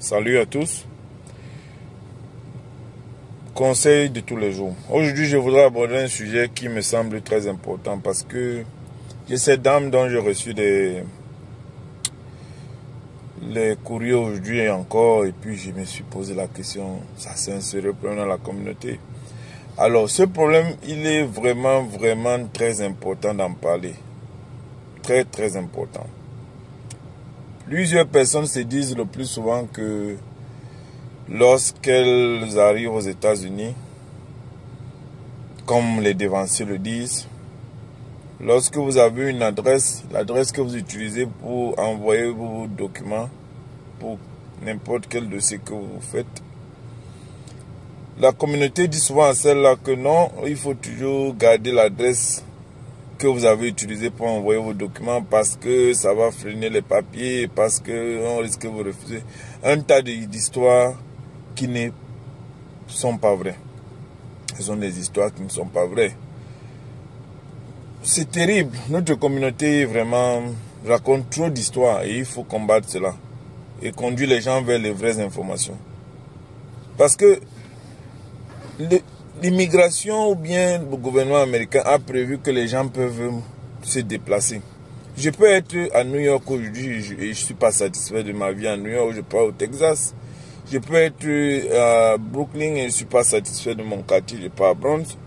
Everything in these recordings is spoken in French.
Salut à tous. Conseil de tous les jours. Aujourd'hui, je voudrais aborder un sujet qui me semble très important parce que j'ai cette dame dont j'ai reçu les courriers aujourd'hui et encore, et puis je me suis posé la question, ça s'insérer dans la communauté. Alors, ce problème, il est vraiment très important d'en parler. Très important. Plusieurs personnes se disent le plus souvent que lorsqu'elles arrivent aux États-Unis, comme les dévanciers le disent, lorsque vous avez une adresse, l'adresse que vous utilisez pour envoyer vos documents, pour n'importe quel dossier que vous faites, la communauté dit souvent à celle-là que non, il faut toujours garder l'adresse que vous avez utilisée pour envoyer vos documents parce que ça va freiner les papiers, parce qu'on risque de vous refuser. Un tas d'histoires qui ne sont pas vraies. Ce sont des histoires qui ne sont pas vraies. C'est terrible. Notre communauté vraiment raconte trop d'histoires et il faut combattre cela et conduire les gens vers les vraies informations. Parce que l'immigration ou bien le gouvernement américain a prévu que les gens peuvent se déplacer. Je peux être à New York aujourd'hui et je ne suis pas satisfait de ma vie à New York, je pars au Texas. Je peux être à Brooklyn et je ne suis pas satisfait de mon quartier, je pars à Bronx.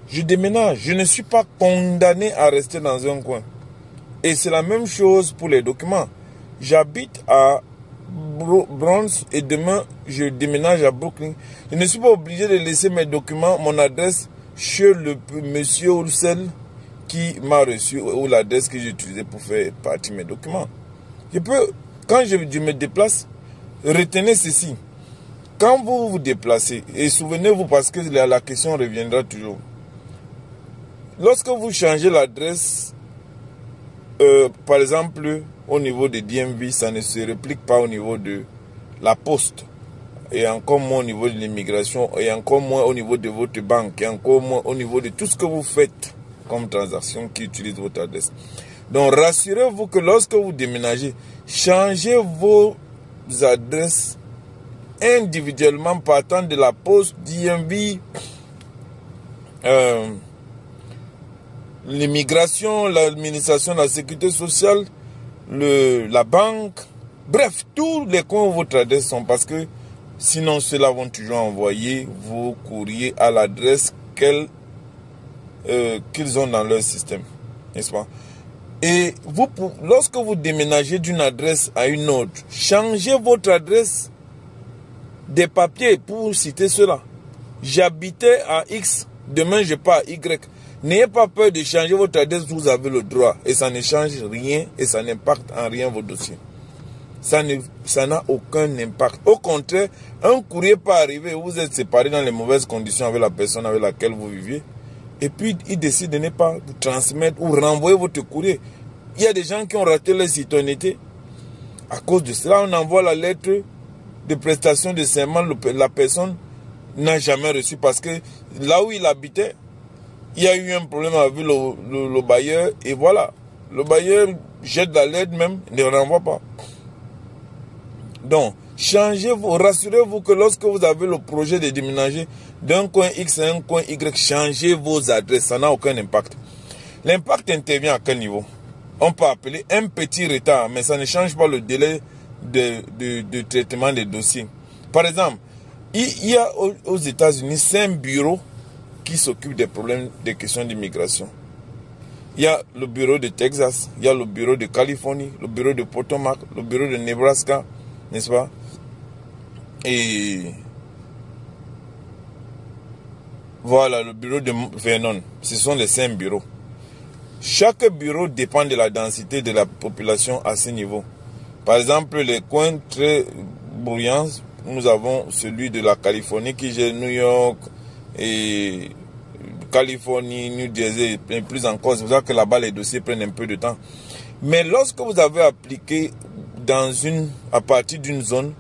Je déménage, je ne suis pas condamné à rester dans un coin. Et c'est la même chose pour les documents. J'habite à Bronx et demain je déménage à Brooklyn. Je ne suis pas obligé de laisser mes documents, mon adresse chez le monsieur ou celle qui m'a reçu ou l'adresse que j'ai utilisée pour faire partie de mes documents. Je peux, quand je me déplace, retenez ceci. Quand vous vous déplacez, et souvenez-vous parce que la question reviendra toujours. Lorsque vous changez l'adresse, par exemple, au niveau des DMV, ça ne se réplique pas au niveau de la poste, et encore moins au niveau de l'immigration, et encore moins au niveau de votre banque, et encore moins au niveau de tout ce que vous faites comme transaction qui utilise votre adresse. Donc, rassurez-vous que lorsque vous déménagez, changez vos adresses individuellement partant de la poste, DMV, l'immigration, l'administration de la sécurité sociale, la banque, bref, tous les coins où votre adresse sont, parce que sinon ceux-là vont toujours envoyer vos courriers à l'adresse qu'ils ont dans leur système, n'est-ce pas? Et vous, lorsque vous déménagez d'une adresse à une autre, changez votre adresse des papiers pour citer cela. J'habitais à X, demain je pars à Y. N'ayez pas peur de changer votre adresse, vous avez le droit. Et ça ne change rien et ça n'impacte en rien vos dossiers. Ça n'a aucun impact. Au contraire, un courrier peut arriver, vous êtes séparés dans les mauvaises conditions avec la personne avec laquelle vous viviez. Et puis, il décide de ne pas vous transmettre ou renvoyer votre courrier. Il y a des gens qui ont raté leur citoyenneté. À cause de cela, on envoie la lettre de prestation de serment. La personne n'a jamais reçu parce que là où il habitait, il y a eu un problème avec le bailleur. Et voilà, le bailleur jette la lettre même, ne renvoie pas. Donc, rassurez-vous que lorsque vous avez le projet de déménager d'un coin X à un coin Y, changez vos adresses, ça n'a aucun impact. L'impact intervient à quel niveau? On peut appeler un petit retard, mais ça ne change pas le délai de traitement des dossiers. Par exemple, il y a aux États-Unis 5 bureaux qui s'occupent des problèmes, des questions d'immigration. Il y a le bureau de Texas, il y a le bureau de Californie, le bureau de Potomac, le bureau de Nebraska, n'est-ce pas? Et voilà, le bureau de Vernon. Ce sont les 5 bureaux. Chaque bureau dépend de la densité de la population à ce niveau. Par exemple, les coins très bruyants, nous avons celui de la Californie qui gère New York et Californie, New Jersey, et plus encore. C'est pour ça que là-bas, les dossiers prennent un peu de temps. Mais lorsque vous avez appliqué à partir d'une zone,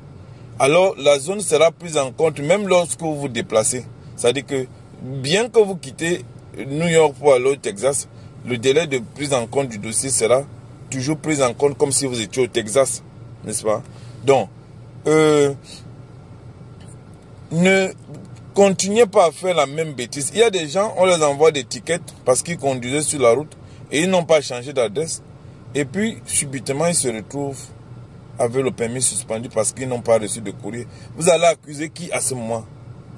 alors la zone sera prise en compte même lorsque vous vous déplacez. C'est-à-dire que bien que vous quittez New York pour aller au Texas, le délai de prise en compte du dossier sera toujours pris en compte comme si vous étiez au Texas, n'est-ce pas? Donc, ne continuez pas à faire la même bêtise. Il y a des gens, on les envoie des tickets parce qu'ils conduisaient sur la route et ils n'ont pas changé d'adresse. Et puis, subitement, ils se retrouvent avec le permis suspendu parce qu'ils n'ont pas reçu de courrier. Vous allez accuser qui à ce moment?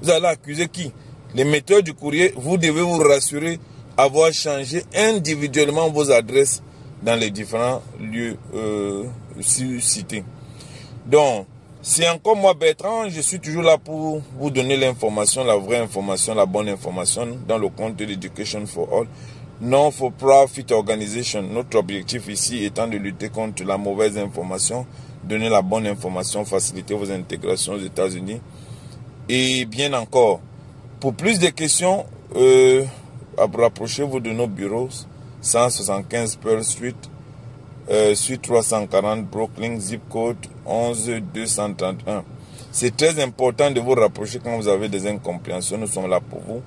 Vous allez accuser qui? L'émetteur du courrier. Vous devez vous rassurer avoir changé individuellement vos adresses dans les différents lieux cités. Donc, c'est encore moi Bertrand, je suis toujours là pour vous donner l'information, la vraie information, la bonne information dans le compte de l'Education for All. Non-for-profit organization. Notre objectif ici étant de lutter contre la mauvaise information, donner la bonne information, faciliter vos intégrations aux États-Unis. Et bien encore, pour plus de questions, rapprochez-vous de nos bureaux, 175 Pearl Street, suite 340 Brooklyn, zip code 11231. C'est très important de vous rapprocher quand vous avez des incompréhensions. Nous sommes là pour vous,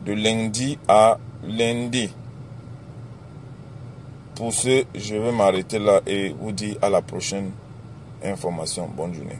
de lundi à lundi. Pour ce, je vais m'arrêter là et vous dire à la prochaine information. Bonne journée.